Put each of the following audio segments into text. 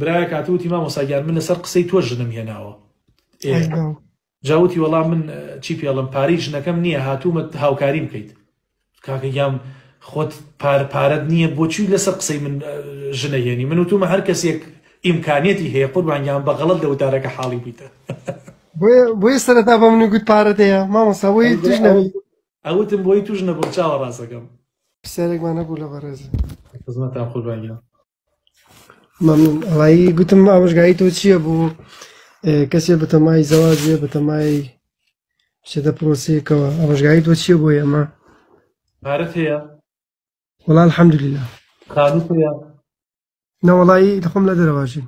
برایە کاتوتی مامۆساگیان من لەسەر قسەی تۆ ژنم هێناوە جاوتی وەڵام من چی پێڵم پارەی ژنەکەم نییە هاتوومە هاوکاری بکەیت کاکە یام خۆت پارەت نییە بۆچی لەسەر قسەی من ژنە هێنی من وتومە هەر کەسێک ئیمکانێتی هەیە قوربانیان بەغەڵەت لە وتارەکە حاڵی بیتە بۆیە سەرەتا بە منی گوت پارەت هەیە مامۆستا بۆی توش نەبی ئەوتم بۆی توش نەبوو چاوە ڕاستەکەم پرسیارێکمان نەبوو لە بەڕێز خزمەتان قوربانیان مەمنون ئەڵایی گوتم ئامۆژگاری تۆ چییە بوو کەسێک بە تەمای زەواجێ بە تەمای شێتە پرۆسەیەکەوە ئامۆژگاری تۆ چییە بۆی ئەمە پارەت هەیە وەڵا الحەمدولیلا خانووت هەیە نەوەڵایی دەخۆم لە دەرەواشین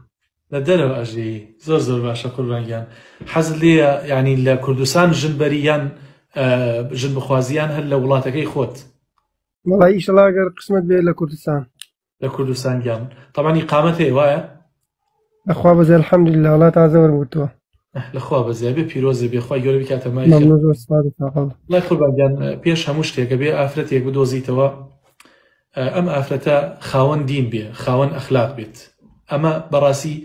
لە دەرەوە ئەژێی زۆر باشە قوربانگیان حەزت لێیە ینی لە کوردستان ژنبەری یان ژن بخوازیان هەر لە وڵاتەکەی خۆت وەڵای ئیشەڵا ئەگەر قسمت بێت لە کوردستان لە کوردستان گیان تەمانی قامەت هەیە وایە لەخوا بەزێ الحەمدولیلا وڵات تازە وەرگرتووە لەخوا بەزێ بێ پیرۆزە بێخوای گەورە بکاتە مای لای قوربانگیان پێش هەموو شتێکە بێ ئافرەتێک بدۆزیتەوە ئەم ئافرەتە خاوەن دین بێ خاوەن ئەخلاق بێت ئەمە بەڕاستی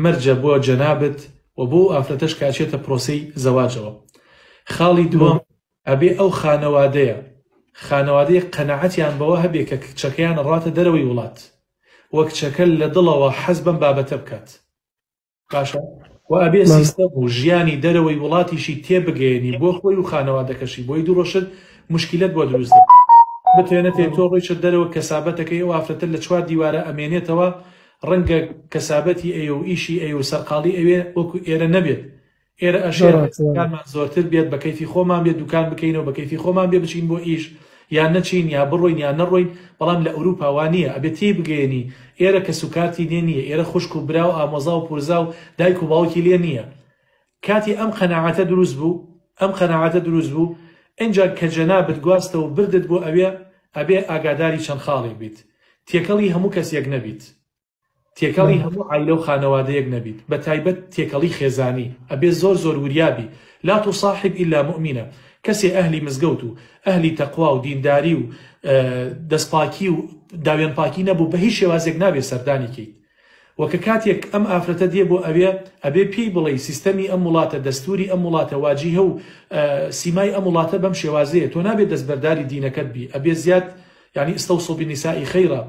مەرجە بۆ جەنابەت و بۆ ئافرەتەش کاچێتە پرۆسەی زەواجەوە خاڵی دووەم ئەبێ ئەو خانەوادەیە قەنەعەتیان بەوە هەبێ کە کچەکەیان ڕاتە دەرەوەی وڵات وە کچەکە لە دڵەوە حەز بەم بابەتە بکات باشە و ئەبێ سیستەم و ژیانی دەرەوەی وڵاتیشی تێبگەێنی بۆ خۆی و خانەوادەکەشی بۆی دوڕۆشت مشکلت بۆ دروست دەکات بتوێنێت تۆ ڕۆیشت دەرەوە کەسابەتەکەی ئەو ئافرەتە لە چوار دیوارە ئەمێنێتەوە ڕەنگە کەسابەتی ئەوێ و ئیشی ئەوێ و سەرقاڵی ئەوێ وەکو ئێرە نەبێت ئێرە ئەژێرمان زۆرتر بێت بە کەیفی خۆمان بێت دوکان بکەینەوە بە کەیفی خۆمان بێ بچین بۆ ئیش یان نەچین یا بڕۆین یان نەڕۆین بەڵام لە ئەوروپا وانە ئەبێت تی بگەێنی ئێرە کە سوکاتی لێ نییە ئێرە خوشک و برا و ئامۆزا و پورزا و دایک و باوکی لێ نییە کاتی ئەم قەناعەتە دروست بوو ئەنجا کە جەنابەت گواستەوە بردت بۆ ئەبێ ئاگاداری چەند خاڵێک بیت تێکەڵی هەموو کەسێک نەبیت تێکەڵی هەموو عایلە و خانەوادەیەک نەبیت بە تایبەت تێکەڵی خێزانی ئەبێ زۆر وریابی لا تصاحب إلا مؤمنە کەسێ ئەهلی مزگەوت و ئەهلی تەقوا و دینداری و دەستپاکی و داوێن پاکی نەبوو بە هیچ شێوازێک نابێ سەردانی کەیت وەکە کاتێک ئەم ئافرەتە دێ بۆ ئەبێ پێی بڵێ سیستەمی ئەم وڵاتە دەستوری ئەم وڵاتە واجیهە و سیمای ئەم وڵاتە بەم شێوازەیە تۆ نابێت دەستبەرداری دینەکەت بی ئەبێ زیاد یعنی ئستەوصوا بالنساء خەیرا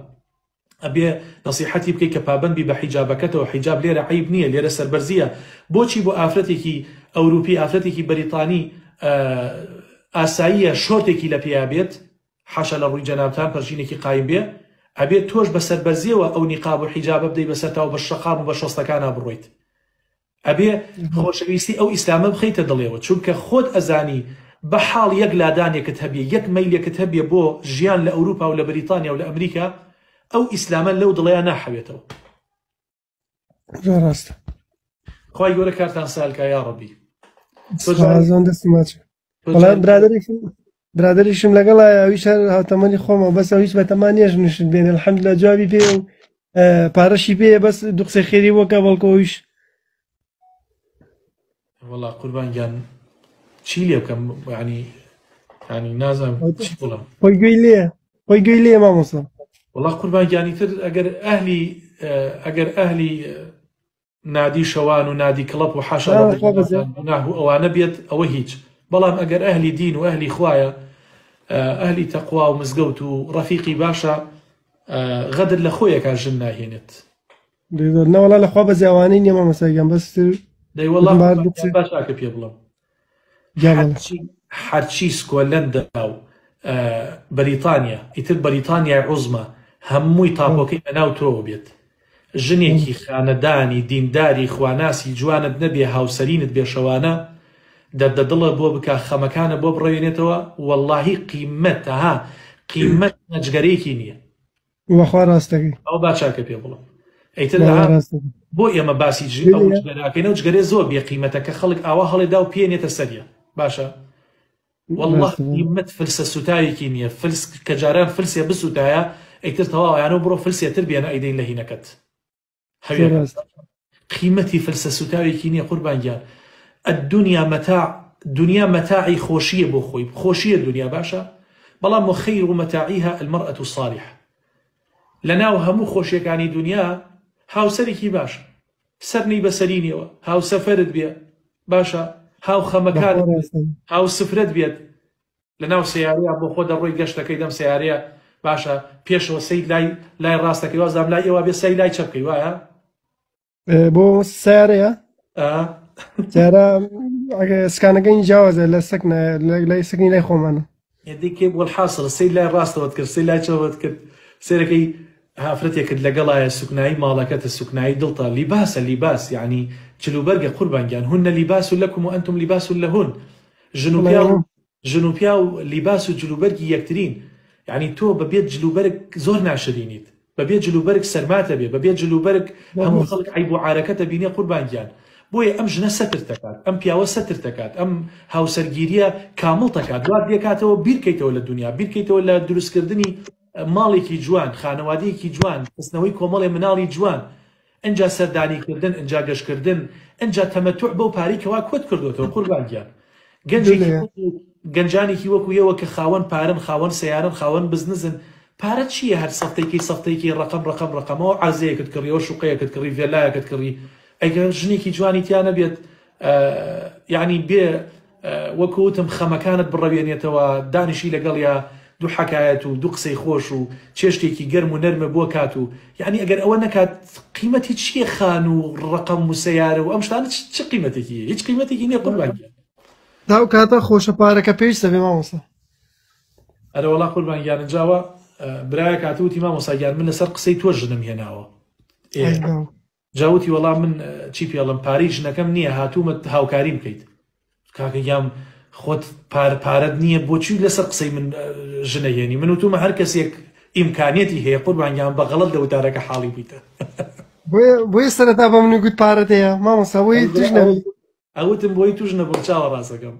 ئەبێ نەسیحەتی بکەی کە پابەندی بە حیجابەکەتەوە حیجاب لێرە عیب نییە لێرە سەربەرزیە بۆچی بۆ ئافرەتێکی ئەوروپی ئافرەتێکی بەریتانی ئاساییە شۆرتێکی لە پێیا بێت حاشا لە ڕووی جەنابتان پەرژینێکی قایم بێ ئەبێت تۆش بە سەربەرزیەوە ئەو نیقاب و حیجابە بدەی بەسەرتاوە بە شەقام و بە شۆستەکانە بڕۆیت ئەبێ خۆشەویستی ئەو ئیسلامە بخەیتە دڵێەوە چونکە خۆت ئەزانی بە حاڵ یەک لادانێکت هەبێ یەک مەیلێکت هەبێ بۆ ژیان لە ئەوروپا و لە بریتانیا و لە ئەمریکا ئەو ئیسلامە لەو دڵیان ناحەوێتەوە ڕاستە خوای گەورە کارتان سالکە یا ڕەبی برادریشم لەگەڵا ئەویش هاوتەمەنی خۆمە بەس ئەویش بە تەمانیەش نوشت بێن الحەمدوللا جوابی پێ و پارەشی پێ بەس دوو قسەی خێری وەکە بەڵکەوەیش وەڵا قوربانگیان چی لێ بکەم ینی نازانم چی بڵێم خۆی گوێی لێ مامۆستا وەڵا قوربانگیانی تر ئەگەر ئەهلی نادی شەوان و نادی کڵەپ و حاشا ئەوانە بێت ئەوە هیچ بەڵام ئەگەر ئەهلی دین و ئەهلی خوایە ئەهلی تەقوا و مزگەوت و ڕەفیقی باشە غەدر لە خۆیەکە ژن ناهێنێت نەوەڵا لەخوا بە زیاوانەی نیە مامۆستاگیان بەستر دەیوەڵا باشاکە پێ بڵم هەرچی سکۆلەندا و بەریتانیا ئیتر بەریتانیای عوزمە هەمووی تاپۆکەی بەناو تۆوە بێت ژنێکی خانەدانی دینداری خواناسی جوانت نەبێ هاوسەرینت بێشەوانە دەدڵە بۆ بکە خەمەکانە بۆ بڕێنێتەوە وەڵڵاهی قیمەتەها قیمەت نەجگەرەیەکی نییە وەخوا ڕاستەکەی ئەو باچاکە پێ بڵم ئەیتر بۆ ئێمە باسی ئەو جگەراکەینە و جگەرێ زۆر بێ قیمەتە کە خەڵک ئاوا هەڵێدا و پێنێتە سەریە باشە والله قیمەت فلسە سوتایەکی نییە فلس کە جاران فلسێ بسوتایە ئەیتر تەواویانە بڕۆ فلسێتر بێنە ئەیدەین لە هینەکەت قیمەتی فلسە سوتاوێکی نییە قوربانگیان الدنيا متاع دنيا متاعي خوشية بو خوي خوشية الدنيا باشا بەڵام وخير متاعيها المرأة الصالحة لەناو هەموو خۆشیەکانی دنیا هاوسەرێکی باش سەرنی بەسەرینەوە هاو سەفەرت بێ باشە هاو خەمەکانت هاو سفرەت بێت لە ناو سیارەیە بۆ خۆ دەڕۆی گەشتەکەی دەم سیارەیە باشە پێشەوە سەید لای ڕاستەکەی وازدام لای ئێوە بێ سەی لای چەپکەی وایە بۆ سیارەیە جارە سکانەکەی جیاوازە لە لای سەکنی لای خۆمانە یدیکێ بۆ الحاصل سەید لای ڕاستەوەت کرد سەی لای چەوەت کرد سێرەکەی هافرەتێکت لەگەڵایە سوکنایی ماڵەکەتە سوکنایی دڵتە لیباسە لیباس یعنی جلوبەرگە قوربانگیان هن لیباس لەکم و ئەنتم لیباس لەهن ژنوپیا و لیباس و جلوبەرگی یەکترین یعنی تۆ بەبێت جلوبەرگ زۆر ناشرینیت بەبێت جلوبەرگ سەرماتە بێ بەبێت جلوبەرگ هەموو خەڵک عیب و عارەکەتە بینێ قوربانگیان بۆیە ئەم ژنە سەتر دەکات ئەم پیاوە سەتر دەکات ئەم هاوسەرگیریە کامڵ دەکات دوات دێکاتەوە بیرکەیتەوە لە دنیا بیرکەیتەوە لە دروستکردنی ماڵێکی جوان خانەوادەیەکی جوان خستنەوەی کۆمەڵی مناڵی جوان ئەنجا سەردانیکردن ئەنجا گەشتکردن ئەنجا تەمەتوع بەو پارێکەوە کۆت کردوێتەوە قوربانگیان گەنجانێکی وەکو ئێوە کە خاوەن پارن خاوەن سیارن خاوەن بزنسن پارە چییە هەر سەفتێکی ڕقەمەوە عازەیەکت کڕیەوە شوقەیەکت کڕی ڤێلایەکت کڕی ئەگەر ژنێکی جوانی تیان نەبێت یعنی بێ وەکوتم خەمەکانت بڕەوێنێتەوە دانیشی لەگەڵ یا دوو حەکایەت و دوو قسەی خۆش و چێشتێکی گەرم و نەرمە بۆ کات و یعنی ئەگەر ئەوە نەکات قیمەتی چییە خان و ڕقەم و سەیارە و ئەم شتانە چ قیمەتێکی هیچ قیمەتێکی نییە قوربانگیان داو کاتە خۆشە پارەکە پێش دەبێ مامۆستا ئەرە وەڵا قوربانگیانە جاوە برایە کاتوتی مامۆساگیان من لەسەر قسەی تۆ ژنم هێناوە جاوتی وەڵام من چی پێڵم پارەی ژنەکەم نییە هاتوومە هاوکاری بکەیت کاکە یام خۆت پارەت نییە بۆچی لەسەر قسەی من ژنە هێنی من وتومە هەر کەسێک ئیمکانێتی هەیە قوربانگیان بەغەڵەت لە وتارەکە حاڵی بیتە بۆیە سەرەتا بە منی گوت پارەت هەیە مامۆستا بۆی توش نەبی ئەوتم بۆی توش نەبوو چاوە ڕاستەکەم